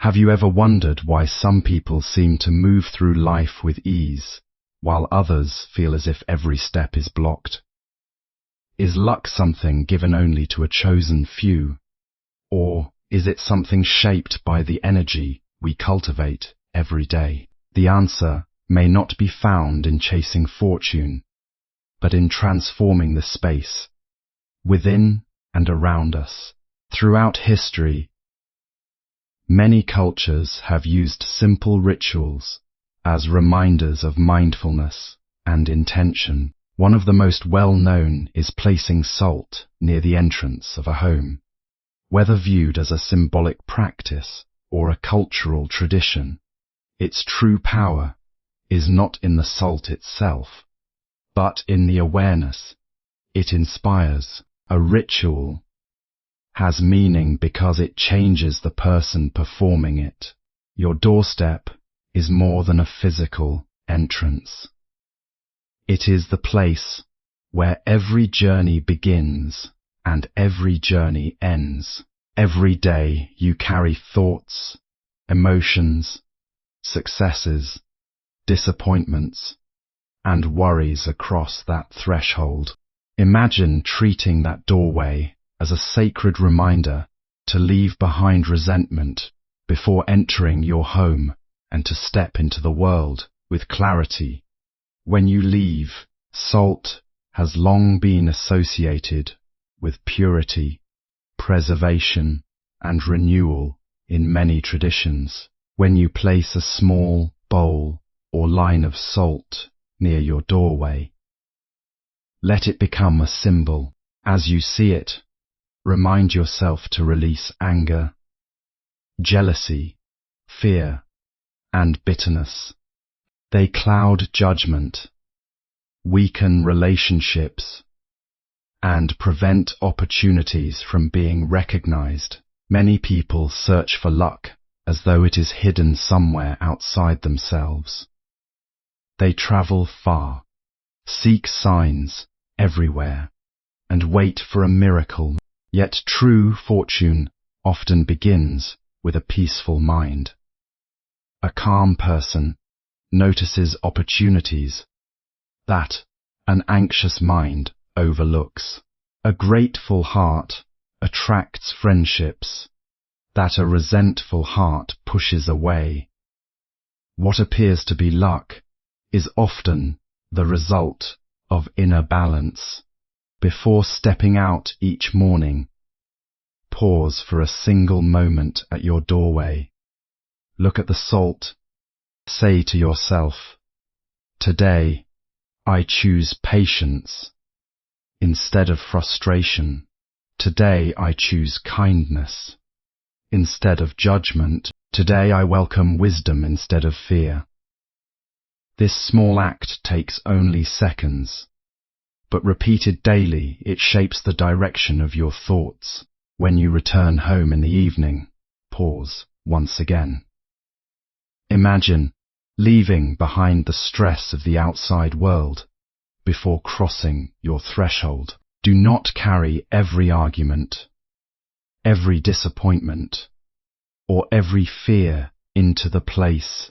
Have you ever wondered why some people seem to move through life with ease, while others feel as if every step is blocked? Is luck something given only to a chosen few? Or is it something shaped by the energy we cultivate every day? The answer may not be found in chasing fortune, but in transforming the space within and around us. Throughout history, many cultures have used simple rituals as reminders of mindfulness and intention. One of the most well-known is placing salt near the entrance of a home. Whether viewed as a symbolic practice or a cultural tradition, its true power is not in the salt itself, but in the awareness it inspires. A ritual has meaning because it changes the person performing it. Your doorstep is more than a physical entrance. It is the place where every journey begins and every journey ends. Every day you carry thoughts, emotions, successes, disappointments, and worries across that threshold. Imagine treating that doorway as a sacred reminder to leave behind resentment before entering your home and to step into the world with clarity. When you leave, salt has long been associated with purity, preservation, and renewal in many traditions. When you place a small bowl or line of salt near your doorway, let it become a symbol. As you see it, remind yourself to release anger, jealousy, fear, and bitterness. They cloud judgment, weaken relationships, and prevent opportunities from being recognized. Many people search for luck as though it is hidden somewhere outside themselves. They travel far, seek signs everywhere, and wait for a miracle. Yet true fortune often begins with a peaceful mind. A calm person notices opportunities that an anxious mind overlooks. A grateful heart attracts friendships that a resentful heart pushes away. What appears to be luck is often the result of inner balance. Before stepping out each morning, pause for a single moment at your doorway. Look at the salt. Say to yourself, "Today, I choose patience instead of frustration. Today, I choose kindness instead of judgment. Today, I welcome wisdom instead of fear." This small act takes only seconds, but repeated daily, it shapes the direction of your thoughts. When you return home in the evening, pause once again. Imagine leaving behind the stress of the outside world before crossing your threshold. Do not carry every argument, every disappointment, or every fear into the place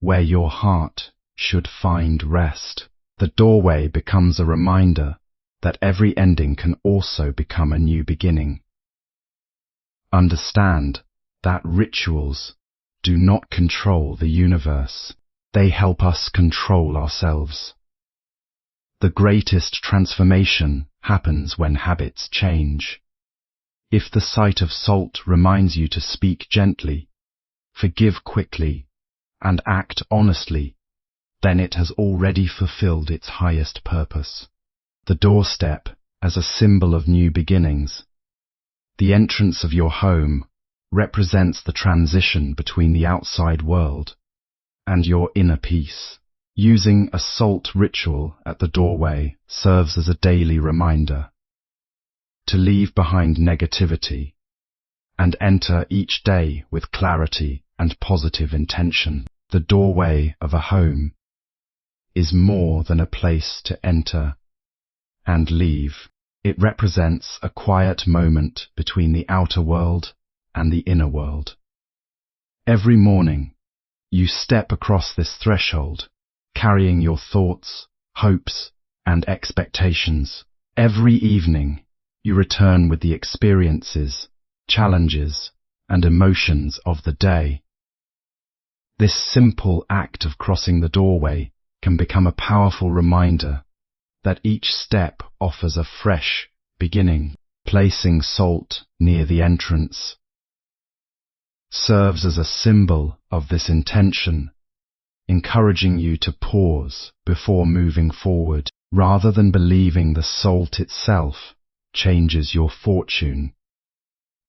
where your heart should find rest. The doorway becomes a reminder that every ending can also become a new beginning. Understand that rituals do not control the universe. They help us control ourselves. The greatest transformation happens when habits change. If the sight of salt reminds you to speak gently, forgive quickly, and act honestly, then it has already fulfilled its highest purpose. The doorstep as a symbol of new beginnings. The entrance of your home represents the transition between the outside world and your inner peace. Using a salt ritual at the doorway serves as a daily reminder to leave behind negativity and enter each day with clarity and positive intention. The doorway of a home is more than a place to enter and leave. It represents a quiet moment between the outer world and the inner world. Every morning, you step across this threshold, carrying your thoughts, hopes, and expectations. Every evening, you return with the experiences, challenges, and emotions of the day. This simple act of crossing the doorway can become a powerful reminder that each step offers a fresh beginning. Placing salt near the entrance serves as a symbol of this intention, encouraging you to pause before moving forward, rather than believing the salt itself changes your fortune.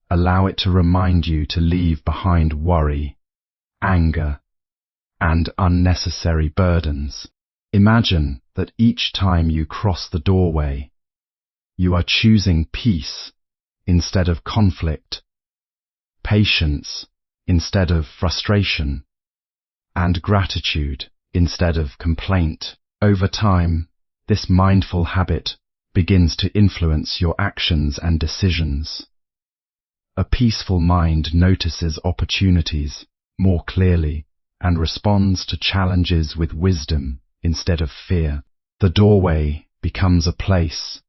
Allow it to remind you to leave behind worry, anger, and unnecessary burdens. Imagine that each time you cross the doorway, you are choosing peace instead of conflict, patience instead of frustration, and gratitude instead of complaint. Over time, this mindful habit begins to influence your actions and decisions. A peaceful mind notices opportunities more clearly and responds to challenges with wisdom instead of fear. The doorway becomes a place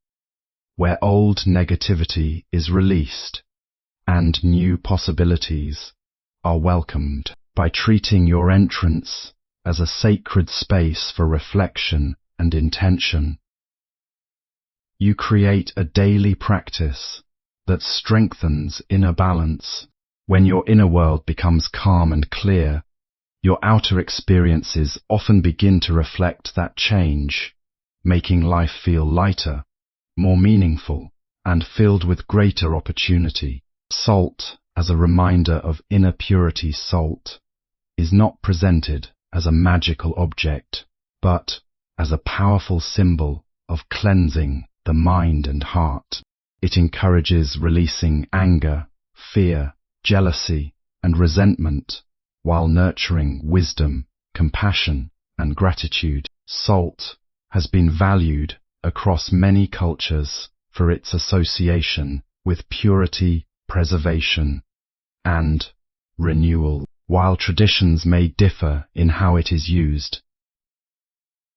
where old negativity is released and new possibilities are welcomed. By treating your entrance as a sacred space for reflection and intention, you create a daily practice that strengthens inner balance. When your inner world becomes calm and clear, your outer experiences often begin to reflect that change, making life feel lighter, more meaningful, and filled with greater opportunity. Salt as a reminder of inner purity. Salt is not presented as a magical object, but as a powerful symbol of cleansing the mind and heart. It encourages releasing anger, fear, jealousy, and resentment, while nurturing wisdom, compassion, and gratitude. Salt has been valued across many cultures for its association with purity, preservation, and renewal. While traditions may differ in how it is used,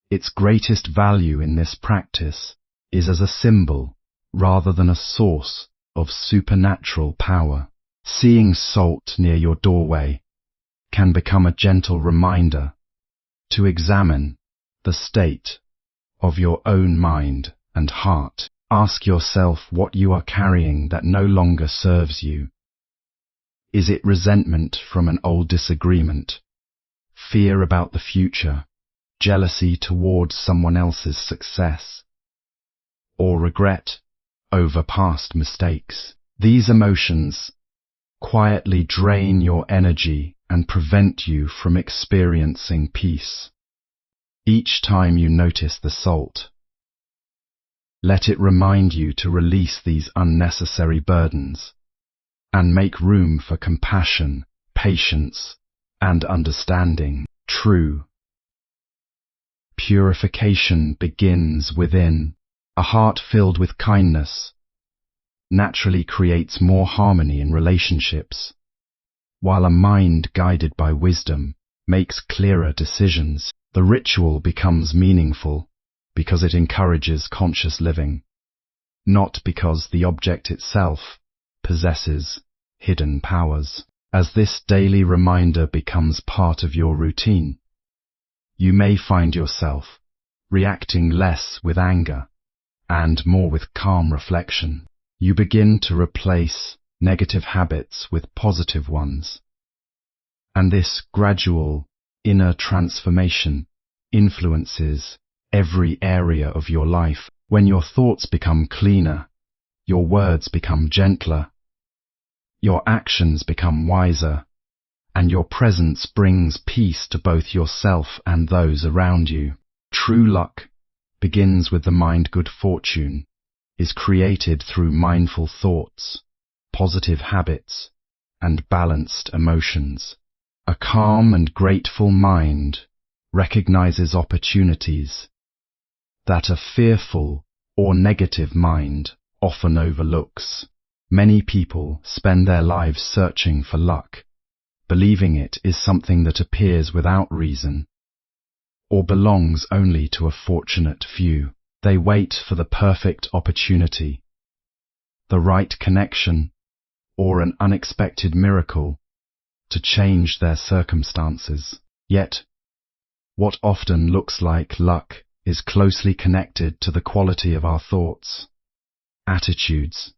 its greatest value in this practice is as a symbol rather than a source of supernatural power. Seeing salt near your doorway can become a gentle reminder to examine the state of your own mind and heart. Ask yourself what you are carrying that no longer serves you. Is it resentment from an old disagreement, fear about the future, jealousy towards someone else's success, or regret over past mistakes? These emotions quietly drain your energy and prevent you from experiencing peace. Each time you notice the salt, let it remind you to release these unnecessary burdens and make room for compassion, patience, and understanding. True purification begins within. A heart filled with kindness naturally creates more harmony in relationships, while a mind guided by wisdom makes clearer decisions. The ritual becomes meaningful because it encourages conscious living, not because the object itself possesses hidden powers. As this daily reminder becomes part of your routine, you may find yourself reacting less with anger and more with calm reflection. You begin to replace negative habits with positive ones, and this gradual inner transformation influences every area of your life. When your thoughts become cleaner, your words become gentler, your actions become wiser, and your presence brings peace to both yourself and those around you. True luck begins with the mind. Good fortune is created through mindful thoughts, positive habits, and balanced emotions. A calm and grateful mind recognizes opportunities that a fearful or negative mind often overlooks. Many people spend their lives searching for luck, believing it is something that appears without reason, or belongs only to a fortunate few. They wait for the perfect opportunity, the right connection, or an unexpected miracle to change their circumstances. Yet, what often looks like luck is closely connected to the quality of our thoughts, attitudes,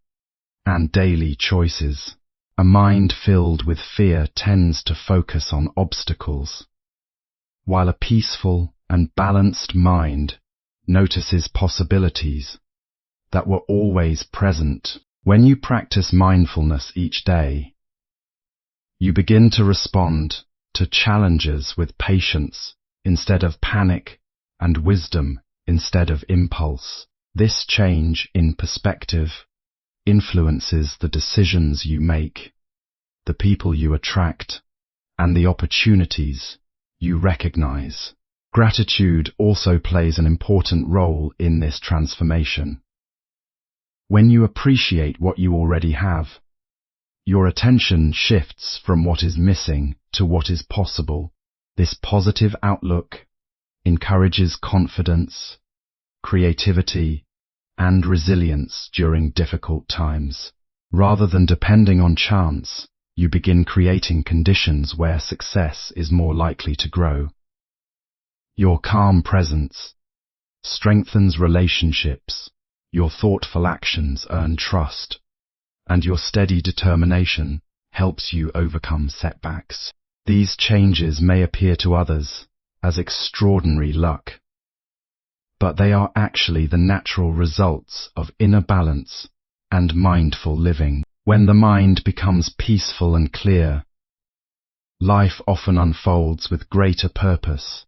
and daily choices. A mind filled with fear tends to focus on obstacles, while a peaceful and balanced mind notices possibilities that were always present. When you practice mindfulness each day, you begin to respond to challenges with patience instead of panic, and wisdom instead of impulse. This change in perspective influences the decisions you make, the people you attract, and the opportunities you recognize. Gratitude also plays an important role in this transformation. When you appreciate what you already have, your attention shifts from what is missing to what is possible. This positive outlook encourages confidence, creativity, and resilience during difficult times. Rather than depending on chance, you begin creating conditions where success is more likely to grow. Your calm presence strengthens relationships, your thoughtful actions earn trust, and your steady determination helps you overcome setbacks. These changes may appear to others as extraordinary luck, but they are actually the natural results of inner balance and mindful living. When the mind becomes peaceful and clear, life often unfolds with greater purpose,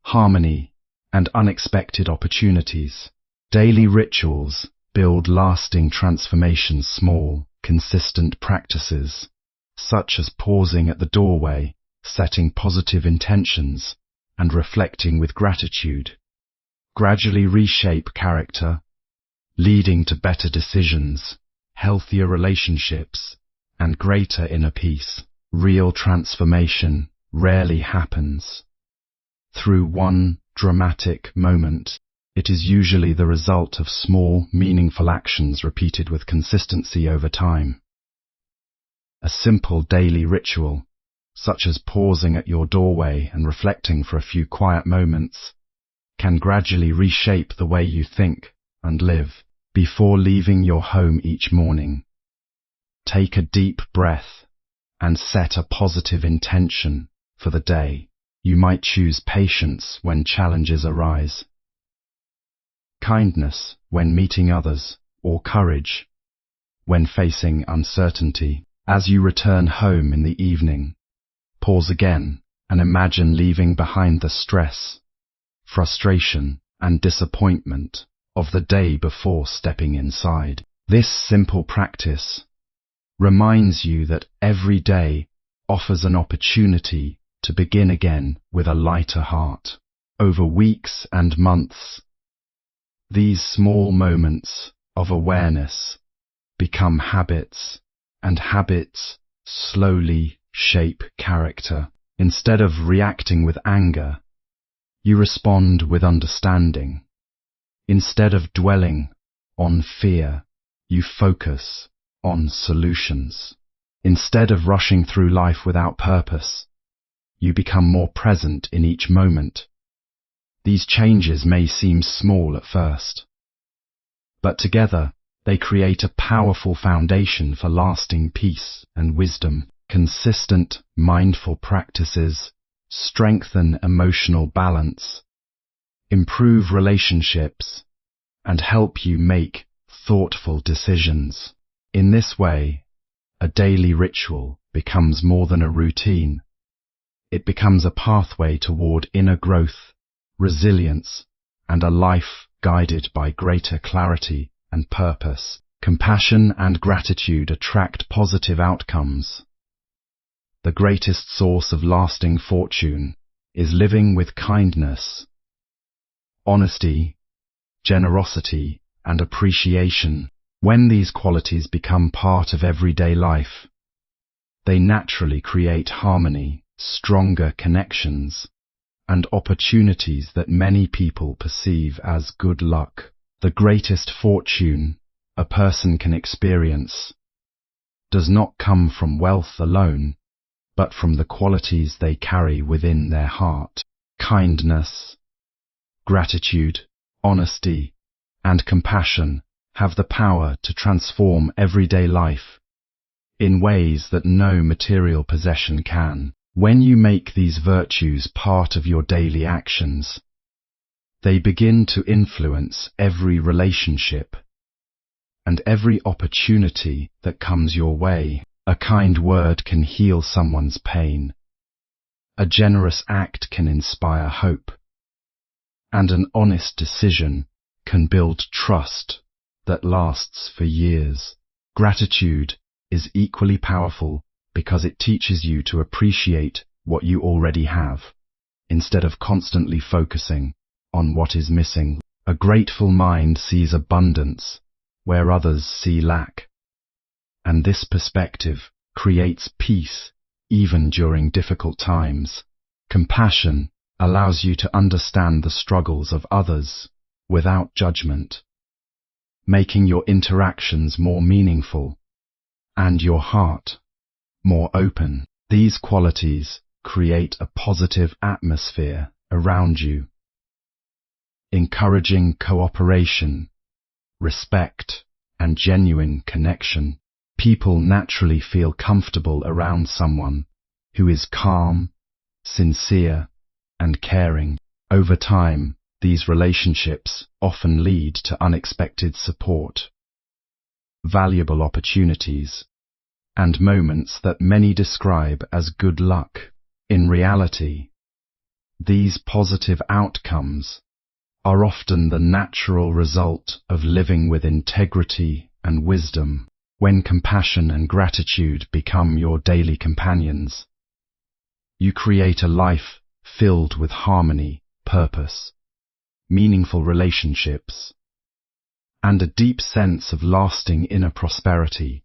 harmony, and unexpected opportunities. Daily rituals build lasting transformations. Small, consistent practices, such as pausing at the doorway, setting positive intentions, and reflecting with gratitude, gradually reshape character, leading to better decisions, healthier relationships, and greater inner peace. Real transformation rarely happens through one dramatic moment. It is usually the result of small, meaningful actions repeated with consistency over time. A simple daily ritual, such as pausing at your doorway and reflecting for a few quiet moments, can gradually reshape the way you think and live. Before leaving your home each morning, take a deep breath and set a positive intention for the day. You might choose patience when challenges arise, kindness when meeting others, or courage when facing uncertainty. As you return home in the evening, pause again and imagine leaving behind the stress, frustration, and disappointment of the day before stepping inside. This simple practice reminds you that every day offers an opportunity to begin again with a lighter heart. Over weeks and months, these small moments of awareness become habits, and habits slowly shape character. Instead of reacting with anger, you respond with understanding. Instead of dwelling on fear, you focus on solutions. Instead of rushing through life without purpose, you become more present in each moment. These changes may seem small at first, but together they create a powerful foundation for lasting peace and wisdom. Consistent, mindful practices strengthen emotional balance, improve relationships, and help you make thoughtful decisions. In this way, a daily ritual becomes more than a routine. It becomes a pathway toward inner growth, resilience, and a life guided by greater clarity and purpose. Compassion and gratitude attract positive outcomes. The greatest source of lasting fortune is living with kindness, honesty, generosity, and appreciation. When these qualities become part of everyday life, They naturally create harmony, stronger connections, and opportunities that many people perceive as good luck. The greatest fortune a person can experience does not come from wealth alone, but from the qualities they carry within their heart. Kindness, gratitude, honesty, and compassion have the power to transform everyday life in ways that no material possession can. When you make these virtues part of your daily actions, they begin to influence every relationship and every opportunity that comes your way. A kind word can heal someone's pain. A generous act can inspire hope. And an honest decision can build trust that lasts for years. Gratitude is equally powerful because it teaches you to appreciate what you already have, instead of constantly focusing on what is missing. A grateful mind sees abundance where others see lack, and this perspective creates peace even during difficult times. Compassion allows you to understand the struggles of others without judgment, making your interactions more meaningful and your heart more open. These qualities create a positive atmosphere around you, encouraging cooperation, respect, and genuine connection. People naturally feel comfortable around someone who is calm, sincere, and caring. Over time, these relationships often lead to unexpected support, valuable opportunities, and moments that many describe as good luck. In reality, these positive outcomes are often the natural result of living with integrity and wisdom. When compassion and gratitude become your daily companions, you create a life filled with harmony, purpose, meaningful relationships, and a deep sense of lasting inner prosperity.